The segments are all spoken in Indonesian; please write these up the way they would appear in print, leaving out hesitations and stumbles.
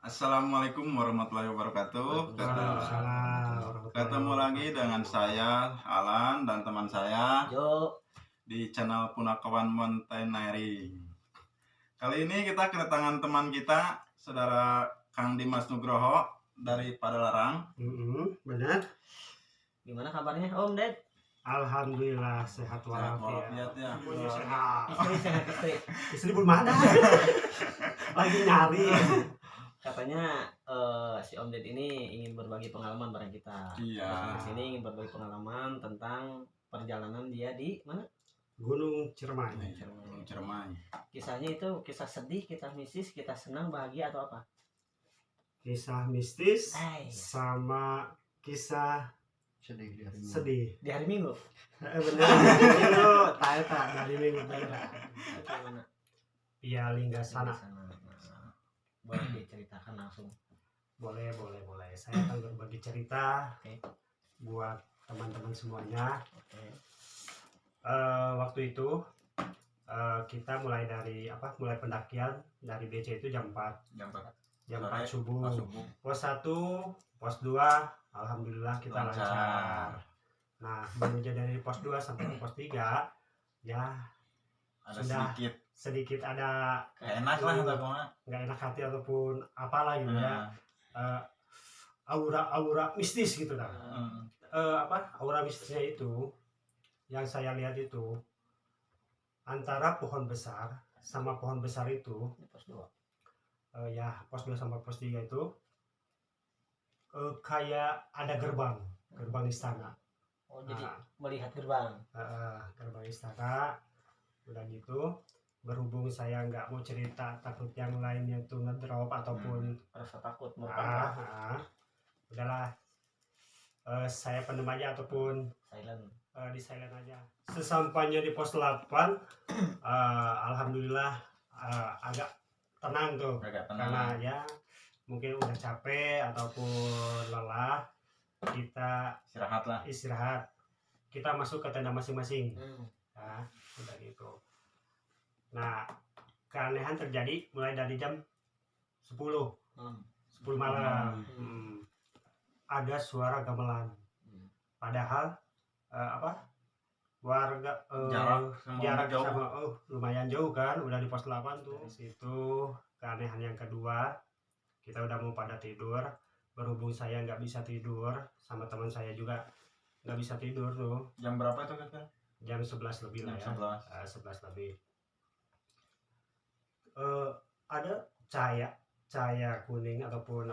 Assalamualaikum warahmatullahi wabarakatuh. Waalaikumsalam warahmatullahi Ketemu lagi dengan saya Alan dan teman saya Yo, di channel Punakawan Mountaineering. Kali ini kita kedatangan teman kita, saudara Kang Dimas Nugroho dari Padalarang. Benar. gimana kabarnya Om Ded? Alhamdulillah sehat walafiat. Ya. Semuanya sehat. Istri sehat istri. Istri belum ada. Lagi nyari. Katanya si Om Ded ini ingin berbagi pengalaman bareng kita. Iya. Di sini ingin berbagi pengalaman tentang perjalanan dia di mana? Gunung Ciremai. Cermai. Kisahnya itu kisah sedih, kisah mistis, kisah senang, bahagia atau apa? Kisah mistis Hai. sama kisah sedih. Di hari Minggu. Benar. Itu tak dari minggu benar. Gimana? Pialingga sana. Nah, boleh diceritakan langsung. Boleh. Saya akan berbagi cerita Oke. buat teman-teman semuanya. Oke. Waktu itu kita mulai pendakian dari BC itu jam 4 Jam 4 Sore, subuh. subuh. Pos 1, pos 2 alhamdulillah kita Lancar. lancar. Nah, menuju dari pos 2 sampai ke pos 3 ya Ada Sudah. sedikit ada enak lah nggak enak hati ataupun apalah gitu ya. Nah, Aura mistis gitu kan. Hmm. Aura mistisnya itu yang saya lihat itu antara pohon besar sama pohon besar itu Di pos 2. ya pos 2 sama pos 3 itu kayak ada gerbang istana. Oh, jadi Nah, melihat gerbang. gerbang istana. Udah gitu, berhubung saya nggak mau cerita takut yang lainnya tuh ngedrop ataupun Rasa takut merupakan udahlah, saya pendem aja ataupun silent. di silent aja. Sesampainya di pos 8 alhamdulillah agak tenang tuh, Agak karena tenang. ya mungkin udah capek ataupun lelah, kita istirahat, kita masuk ke tenda masing-masing. Nah, udah gitu. Nah, keanehan terjadi mulai dari jam 10 malam. Ada suara gamelan. Padahal warga jarak jauh. sama lumayan jauh kan, udah di pos 8 tuh. Dari situ keanehan yang kedua, kita udah mau pada tidur. Berhubung saya nggak bisa tidur, sama teman saya juga nggak bisa tidur tuh. Jam berapa itu kakak? Jam 11 lebih lah ya. 11 lebih. Ada cahaya kuning ataupun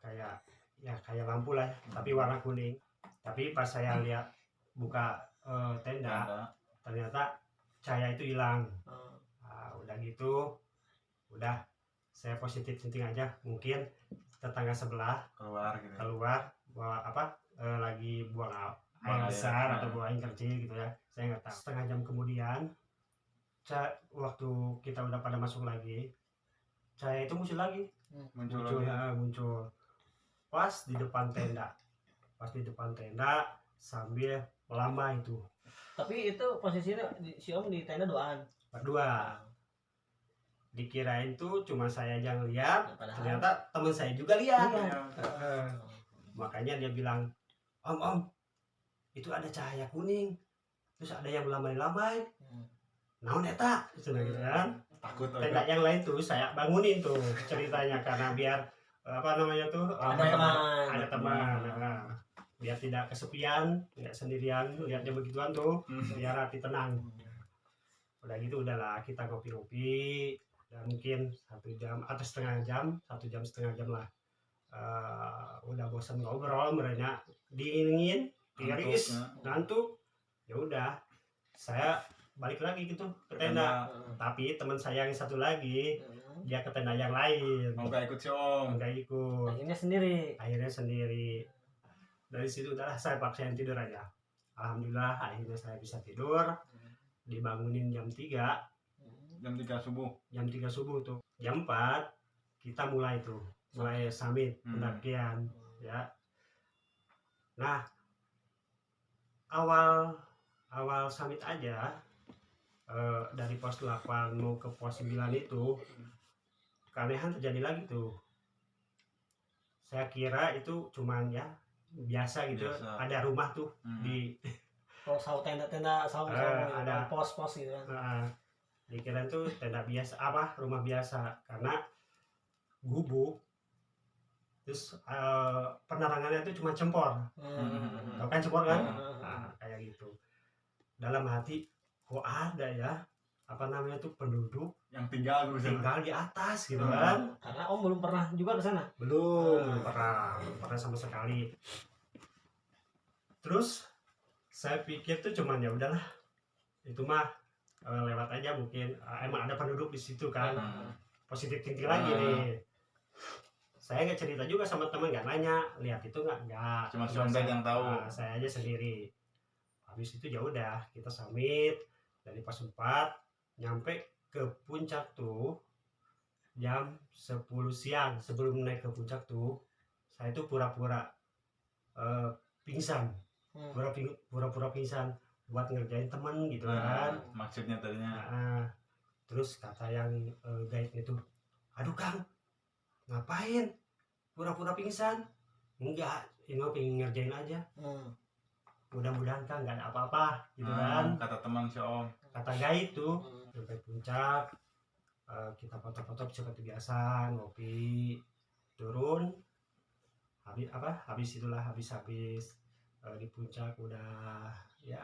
kayak lampu lah, tapi warna kuning. Tapi pas saya lihat buka tenda, ternyata cahaya itu hilang. Udah gitu, udah saya positif thinking aja, mungkin tetangga sebelah keluar bawa lagi buang air besar atau buang air kecil gitu ya, saya nggak tahu. Setengah jam kemudian waktu kita udah pada masuk lagi, cahaya itu muncul lagi. Muncul pas di depan tenda sambil melambai itu. Tapi itu posisinya si Om di tenda doaan. Berdua. Dikirain tuh cuma saya aja ngeliat, Padahal ternyata teman saya juga lihat. Iya. Makanya dia bilang, Om, itu ada cahaya kuning, terus ada yang melambai-lambai. Naon eta? Gitu kan. Takut. Tenda yang lain tuh saya bangunin tuh ceritanya, karena biar ada teman. Nah, biar tidak kesepian, tidak sendirian lihatnya begituan tuh, biar hati tenang. Udah gitu udahlah kita ngopi-ngopi, dan mungkin 1 jam atau setengah jam lah. Udah bosan ngobrol, merenya dingin, tiris, ngantuk. Ya udah, saya balik lagi gitu ke tenda. Tapi teman saya yang satu lagi dia ke tenda yang lain. Nggak ikut si Om. Nggak ikut. Akhirnya sendiri. Dari situ udahlah saya paksain tidur aja. Alhamdulillah akhirnya saya bisa tidur. Dibangunin jam 3 subuh. Jam 3 subuh tuh. Jam 4 kita mulai summit pendakian ya. Nah, awal summit aja dari pos 8 mau ke pos 9 itu keanehan terjadi lagi tuh. saya kira itu cuman ya biasa gitu. Biasa. Ada rumah tuh di Oh, saung tenda-tenda saung ada. pos-pos gitu kan. dikira tuh tenda biasa, rumah biasa, karena gubuk terus penerangannya itu cuma cempor. Tahu kan cempor kan? Nah, kayak gitu. Dalam hati kok ada ya tuh penduduk yang tinggal di atas gitu kan. Karena Om belum pernah juga ke sana. Belum pernah sama sekali. Terus saya pikir tuh cuman ya udahlah, itu mah lewat aja mungkin, emang ada penduduk di situ kan. Positif thinking lagi nih. Saya nggak cerita juga sama teman, nggak nanya lihat itu nggak, cuma si Om Ded yang tahu. Saya aja sendiri. Habis itu ya udah kita summit dari pos 4 nyampe ke puncak tuh jam 10 siang. Sebelum naik ke puncak tuh saya tuh pura-pura pingsan, pura-pura pingsan buat ngerjain temen gitu kan. Maksudnya tadinya. Terus kata yang guide itu, aduh Kang, ngapain pura-pura pingsan? Enggak, ini mau pengen ngerjain aja. Mudah-mudahan Kang nggak ada apa-apa gitu kan. Kata teman si Om. Kata guide tuh sampai puncak, kita foto-foto seperti biasa, ngopi, turun. Habis di puncak udah ya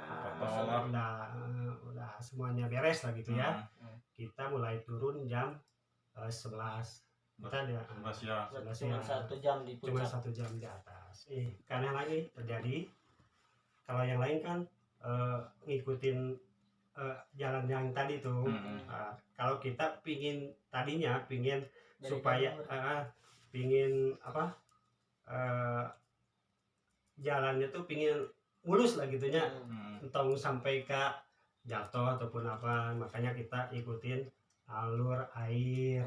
udah semuanya beres lah gitu ya. Kita mulai turun jam 11. Kita ada 11 ya. Cuma 1 jam di cuma puncak. 1 jam di atas. Karena lagi terjadi, kalau yang lain kan ngikutin jalan yang tadi tuh. Kalau kita pingin Dari supaya pingin jalannya tuh pingin mulus lah gitunya, entong sampai ke jatuh ataupun apa, makanya kita ikutin alur air.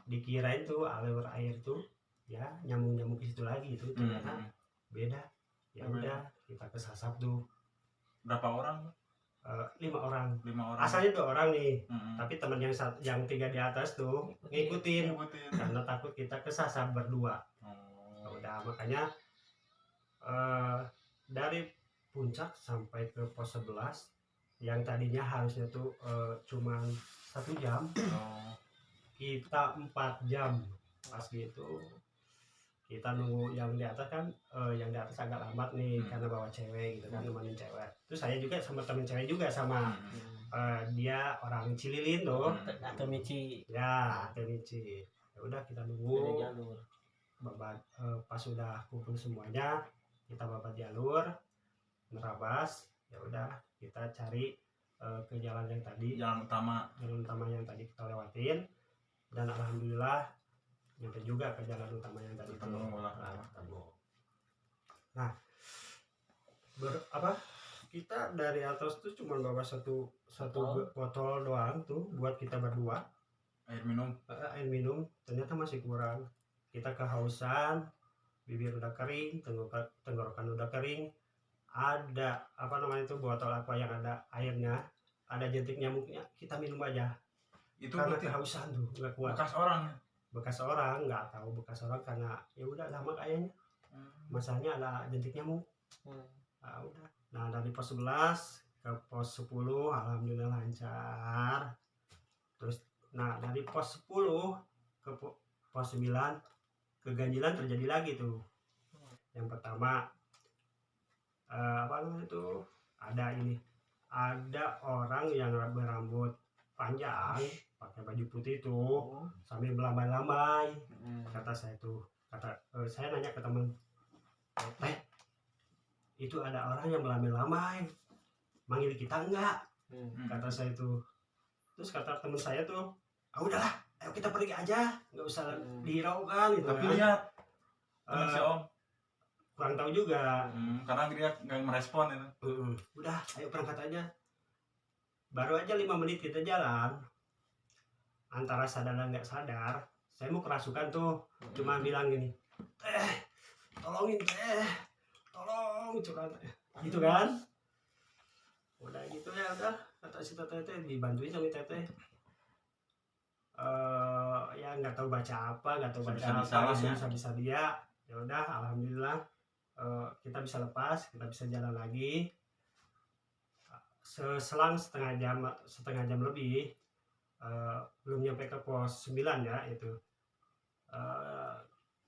Dikirain tuh alur air tuh ya nyambung ke situ lagi, itu ternyata beda. Ya udah kita kesasap tuh. Berapa orang? 5 orang. 5 orang. Asalnya 2 orang nih, tapi teman yang 3 di atas tuh ngikutin karena takut kita kesasar berdua. Udah makanya dari puncak sampai ke pos 11 yang tadinya harusnya tuh cuma 1 jam, kita 4 jam. Pas gitu kita nunggu yang di atas kan, yang di atas agak lambat nih karena bawa cewek gitu kan, nemenin cewek. Terus saya juga sama temen cewek juga sama dia orang Cililin tuh. Atau Michi. Ya, Michi. Ya udah kita nunggu. Pas sudah kumpul semuanya, kita babat jalur nerabas. Ya udah kita cari ke jalan yang tadi, jalan utama yang tadi kita lewatin, dan alhamdulillah nyampe juga ke jalan utama yang tadi ketemu. Nah, kita dari atas tuh cuma bawa satu botol doang tuh buat kita berdua, air minum. Ternyata masih kurang. Kita kehausan, bibir udah kering, tenggorokan udah kering. Ada botol aqua yang ada airnya, ada jentik nyamuknya, kita minum aja. Itu karena kehausan tuh, nggak kuat. Bekas orang nggak tahu bekas orang, karena ya udah lama kayaknya. Masalahnya ada jentik nyamuk. Nah, udah. Nah, dari pos 11 ke pos 10 alhamdulillah lancar. Terus dari pos 10 ke pos 9 keganjilan terjadi lagi tuh. Yang pertama ada orang yang berambut panjang pakai baju putih tuh sambil melambai-lambai. Kata saya nanya ke temen, itu ada orang yang melambai-lambai, manggil kita enggak? Kata saya itu. Terus kata temen saya tuh, udahlah, ayo kita pergi aja, nggak usah dihiraukan gitu. Tapi lihat temen si Om kurang tahu juga, karena dia nggak merespon itu. Udah, ayo berangkat aja. Baru aja 5 menit kita jalan, antara sadar dan nggak sadar, saya mau kerasukan tuh, cuma bilang gini, tolongin tolong curhat, gitu kan. Udah gitu ya, kata si teteh dibantuin sama teteh. Ya nggak tahu baca apa, nggak tahu baca Bisa-bisa apa, lah ya. bisa dia. Ya udah, alhamdulillah kita bisa lepas, kita bisa jalan lagi. Selang setengah jam lebih, belum nyampe ke pos 9 ya itu.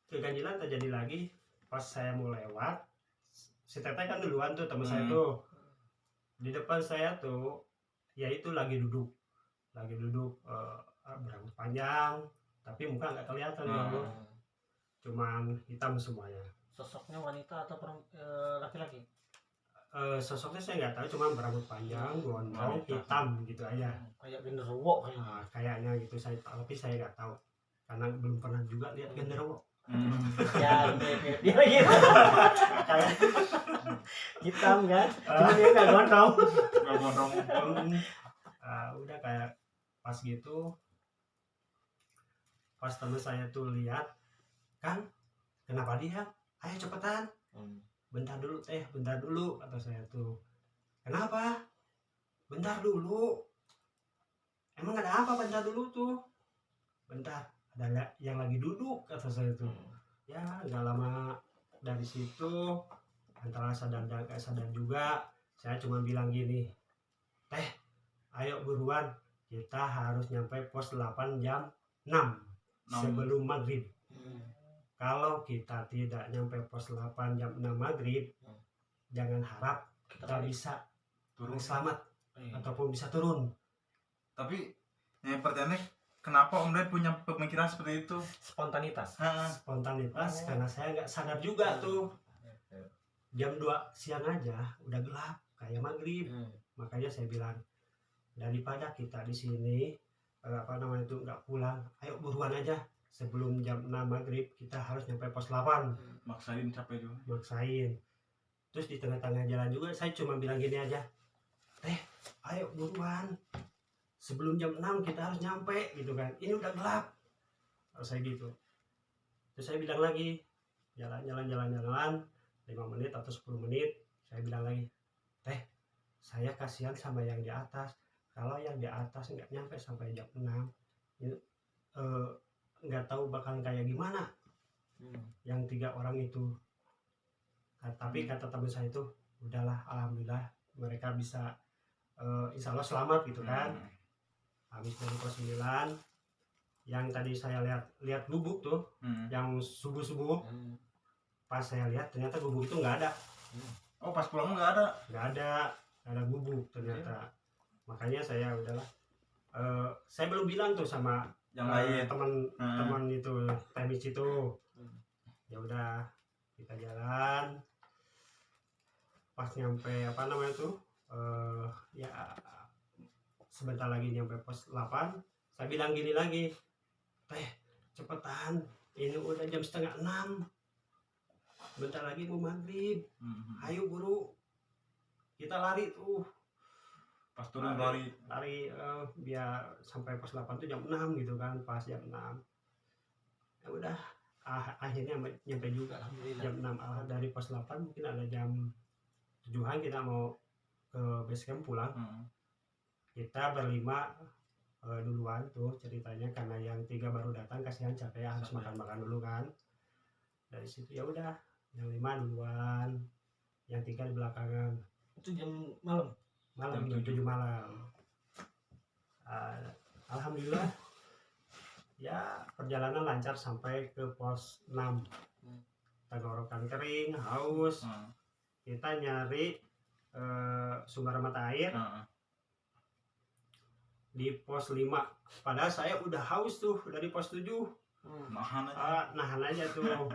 Keganjilan terjadi lagi pas saya mau lewat. Si Teteh kan duluan tuh, teman saya tuh di depan saya tuh, ya itu lagi duduk berambut panjang tapi muka nggak kelihatan dulu, cuman hitam semuanya. Sosoknya wanita atau laki-laki? Sosoknya saya nggak tahu, cuma berambut panjang, gondrong, Wanita. hitam gitu aja. Kayak genderuwo kayaknya. Kayaknya gitu, tapi saya nggak tahu karena belum pernah juga lihat genderuwo. Ya, dia gitu. Kayak hitam kan, cuma dia nggak gondrong. Gondrong. Udah kayak pas gitu, pas teman saya tuh lihat kan, kenapa dia, ayo cepetan, bentar dulu teh, bentar dulu, kata saya tuh. Kenapa bentar dulu, emang ada apa bentar dulu tuh? Bentar, ada yang lagi duduk, kata saya tuh. Ya nggak lama dari situ, antara sadar dan gak sadar juga, saya cuma bilang gini, teh ayo buruan, kita harus nyampe pos 8 jam 6 sebelum maghrib. Kalau kita tidak nyampe pos 8 jam 6 maghrib, jangan harap kita bisa Turun. selamat ataupun bisa turun. Tapi yang pertanyaannya, kenapa Om Ded punya pemikiran seperti itu? Spontanitas. Spontanitas, karena saya nggak sadar juga tuh, jam 2 siang aja udah gelap kayak maghrib. Makanya saya bilang, daripada kita di sini nggak pulang, ayo buruan aja, sebelum jam 6 maghrib kita harus nyampe pos 8. Maksain capek juga. Maksain. Terus di tengah-tengah jalan juga saya cuma bilang gini aja, teh ayo buruan, sebelum jam 6 kita harus nyampe gitu kan, ini udah gelap. Terus saya gitu. Terus saya bilang lagi, jalan 5 menit atau 10 menit, saya bilang lagi, teh saya kasihan sama yang di atas, kalau yang di atas nggak nyampe sampai jam 6, nggak tahu bakal kayak gimana yang 3 orang itu. Tapi kata teman saya itu, udahlah, alhamdulillah mereka bisa insya Allah selamat gitu kan. Habis dari pos 9 yang tadi saya lihat gubuk tuh, yang subuh pas saya lihat ternyata gubuk itu nggak ada. Oh, pas pulang nggak ada gubuk ternyata. Makanya saya udahlah, saya belum bilang tuh sama yang lain. teman itu temis itu. Ya udah, kita jalan, pas nyampe ya sebentar lagi nyampe pos 8, saya bilang gini lagi, teh cepetan, ini udah jam 5:30, bentar lagi mau maghrib, ayo buru, kita lari tuh. Pas turun lari. Biar sampai pos 8 tuh jam 6 gitu kan, pas jam 6. Ya udah, akhirnya nyampe juga jam 6. Dari pos 8 mungkin ada jam 7-an kita mau ke base camp pulang. Kita berlima duluan tuh ceritanya, karena yang 3 baru datang, kasihan capek ya, harus makan dulu kan. Dari situ ya udah, yang 5 duluan, yang 3 di belakangan. Itu jam malam. Jam 7 malam. Alhamdulillah ya, perjalanan lancar sampai ke pos 6. Tenggorokan kering, haus. Kita nyari sumber mata air di pos 5. Padahal saya udah haus tuh dari pos 7. Nahan aja tuh.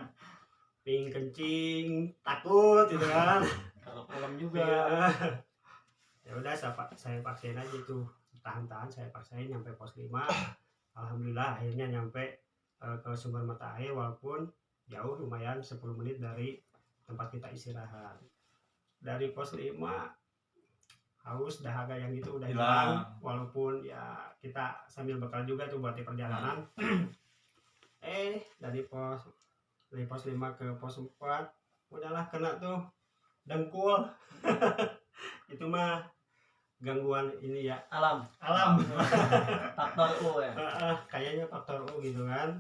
Ping kencing, takut gitu kan. Kalau malam juga. Ya udah, saya paksain aja tuh, tahan-tahan, saya paksain nyampe pos 5. Alhamdulillah akhirnya nyampe ke sumber mata air, walaupun jauh, lumayan 10 menit dari tempat kita istirahat. Dari pos 5 haus, dahaga yang itu udah hilang, walaupun ya kita sambil bekal juga tuh buat di perjalanan. Dari pos 5 ke pos 4 udahlah kena tuh dengkul. Itu mah gangguan ini ya Alam. alam. Faktor U ya. Kayaknya faktor U gitu kan.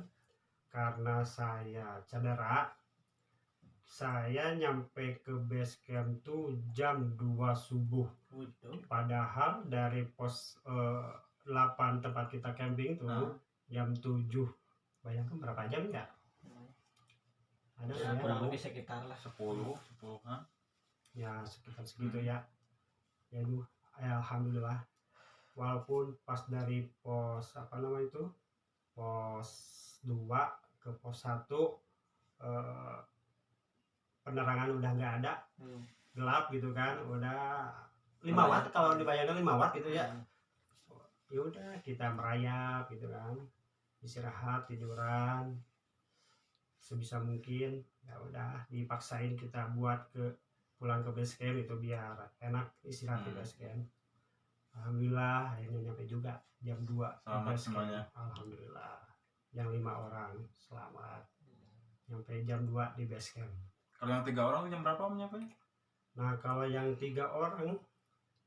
Karena saya cedera, saya nyampe ke base camp tuh jam 2 subuh. Padahal dari pos 8 tempat kita camping tuh jam 7. Bayangkan berapa jam ya? Ada Ya, nggak kurang ya? lebih sekitar lah 10 kan? Ya sekitar segitu ya. Ya aduh, alhamdulillah. Walaupun pas dari pos apa namanya itu? Pos 2 ke pos 1 penerangan udah nggak ada, gelap gitu kan, udah 5 watt kalau dibayangkan 5 watt gitu ya. Ya udah kita merayap gitu kan, istirahat tiduran sebisa mungkin. Ya udah dipaksain kita buat pulang ke base camp itu biar enak istirahat di base camp. Alhamdulillah akhirnya nyampe juga jam 2 di Selamat base camp. semuanya. Alhamdulillah yang 5 orang selamat nyampe jam 2 di base camp. Kalau yang 3 orang jam berapa nyampe? Nah kalau yang 3 orang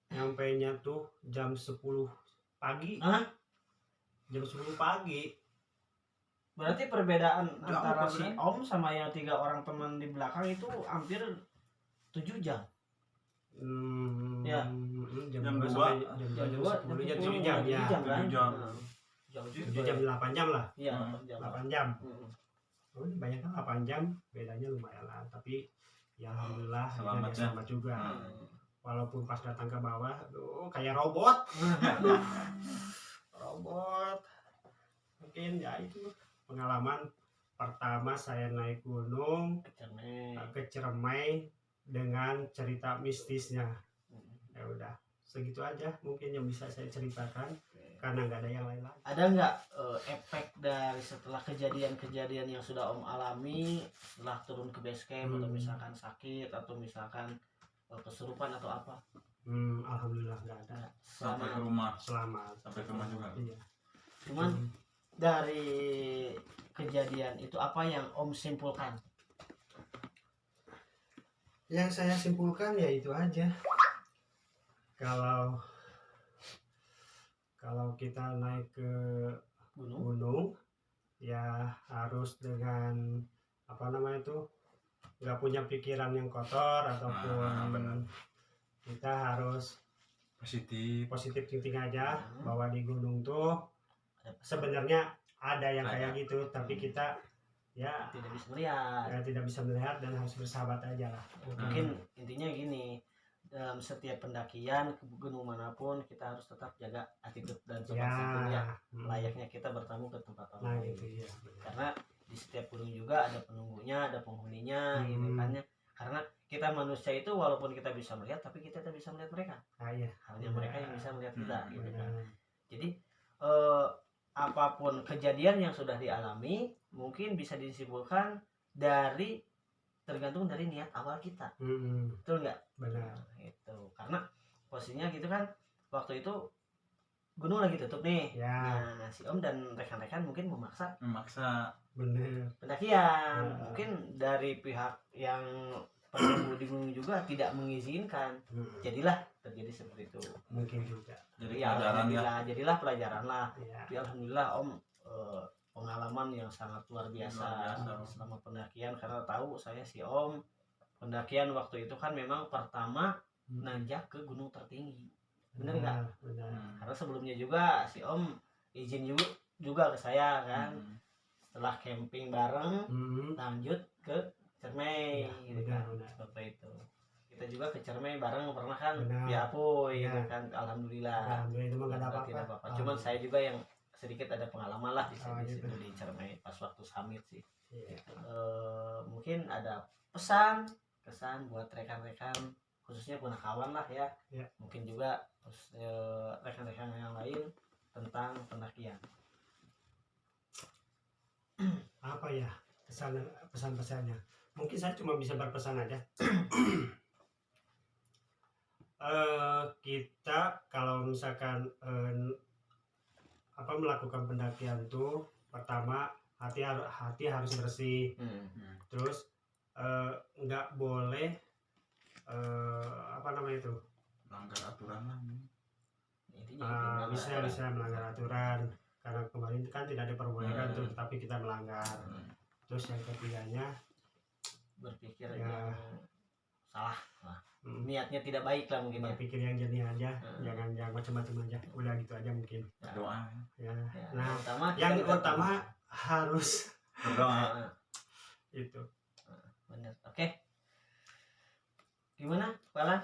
nyampainya tuh jam 10 pagi. Hah? Jam 10 pagi. Berarti perbedaan Jauh antara si perbedaan. Om sama yang 3 orang teman di belakang itu hampir 7 jam. Ya. Jam 2. sampai Jam 2, jam 10 jam 7 jam ya. 7 jam kan? 7 jam. Nah, jauh 7 juga. jam 8 jam lah. Iya, Hmm. 8 jam. 8 jam. Hmm. Oh, bayangkan 8 jam bedanya lumayan lah. Tapi ya alhamdulillah Selamat akhirnya ya. selamat juga. Hmm. Walaupun pas datang ke bawah, aduh kayak robot. Robot. Mungkin ya itu pengalaman pertama saya naik gunung Kecermek. ke Ciremai dengan cerita mistisnya. Hmm. Ya udah segitu aja mungkin yang bisa saya ceritakan karena nggak ada yang lain lagi. Ada nggak efek dari setelah kejadian-kejadian yang sudah Om alami setelah turun ke base camp atau misalkan sakit atau misalkan kesurupan atau apa? Alhamdulillah nggak ada. Sampai ke Sama. rumah. Selamat. Sampai ke rumah juga. Iya. Cuman dari kejadian itu apa yang Om simpulkan? Yang saya simpulkan ya itu aja. Kalau kita naik ke gunung ya harus dengan apa namanya itu nggak punya pikiran yang kotor ataupun benar. kita harus Positif. thinking aja bahwa di gunung tuh sebenarnya ada yang kayak gitu tapi kita ya Tidak bisa melihat. tidak bisa melihat dan harus bersahabat aja lah. Mungkin intinya gini, dalam setiap pendakian ke gunung manapun kita harus tetap jaga attitude dan sopan santun ya, layaknya kita bertamu ke tempat Nah orang lain. gitu ya. Karena di setiap gunung juga ada penunggunya, ada penghuninya gitu kan ya. Karena kita manusia itu walaupun kita bisa melihat tapi kita tidak bisa melihat mereka. Ah, iya. Hanya mereka yang bisa melihat kita gitu kan. Benar. Jadi apapun kejadian yang sudah dialami mungkin bisa disimpulkan dari tergantung dari niat awal kita. Betul nggak? Benar. Itu karena posisinya gitu kan waktu itu gunung lagi tutup nih. Ya. Nah, si Om dan rekan-rekan mungkin memaksa Benar. pendakian. Mungkin dari pihak yang penunggu di gunung juga tidak mengizinkan. Jadilah terjadi seperti itu. Mungkin juga. Jadi Ya, pelajaran ya. jadilah pelajaran lah. Ya. Tapi alhamdulillah Om pengalaman yang sangat luar biasa Luar biasa. selama pendakian karena tahu saya si Om pendakian waktu itu kan memang pertama nanjak ke gunung tertinggi. Bener nggak? Benar. Karena sebelumnya juga si Om izin juga ke saya kan. Setelah camping bareng lanjut ke Ciremai Ya, gitu kan. benar. Seperti itu. Kita juga ke Ciremai bareng pernah kan Benar. di Apuy gitu Ya. kan. Alhamdulillah. Alhamdulillah itu mah nggak ada Tidak apa-apa. apa-apa. Cuman saya juga yang sedikit ada pengalaman lah di Oh, situ gitu. di Ciremai pas waktu summit sih. Iya. Mungkin ada kesan buat rekan-rekan khususnya punakawan lah ya. Ya. Mungkin juga rekan-rekan yang lain tentang pendakian. Apa ya pesan-pesannya? Mungkin saya cuma bisa berpesan aja. Kita kalau misalkan melakukan pendakian tuh pertama hati harus bersih. Terus nggak boleh apa namanya itu Langgar aturan lah. Intinya itu, bisa melanggar aturan karena kemarin kan tidak diperbolehkan tuh, tapi kita melanggar. Terus yang ketiganya berpikir Ya. yang salah lah. hmm, Niatnya tidak baik lah mungkin ya. berpikir yang jernih aja, jangan yang macam-macam aja. Udah gitu aja mungkin. Berdoa. Ya. Ya, Nah, yang yang utama harus Berdoa. itu. benar. Oke. Gimana, Palan?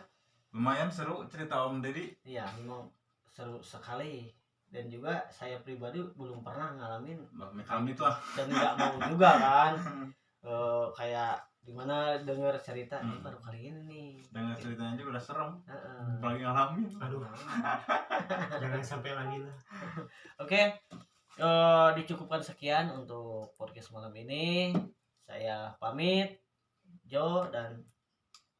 Lumayan seru cerita Om Deddy. Iya, memang seru sekali. Dan juga saya pribadi belum pernah ngalamin Kami tuh dan nggak mau juga kan. Kayak dimana dengar cerita ini baru kali ini nih. dengar ceritanya juga udah serem. Heeh. Apalagi ngalamin. Aduh, jangan sampai lagi lah. Oke, dicukupkan sekian untuk podcast malam ini. Saya pamit, Jo dan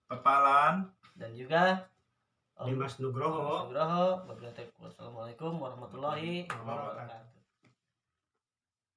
Pepalan. juga Om Dimas Nugroho. Nugroho. Wassalamualaikum warahmatullahi wabarakatuh.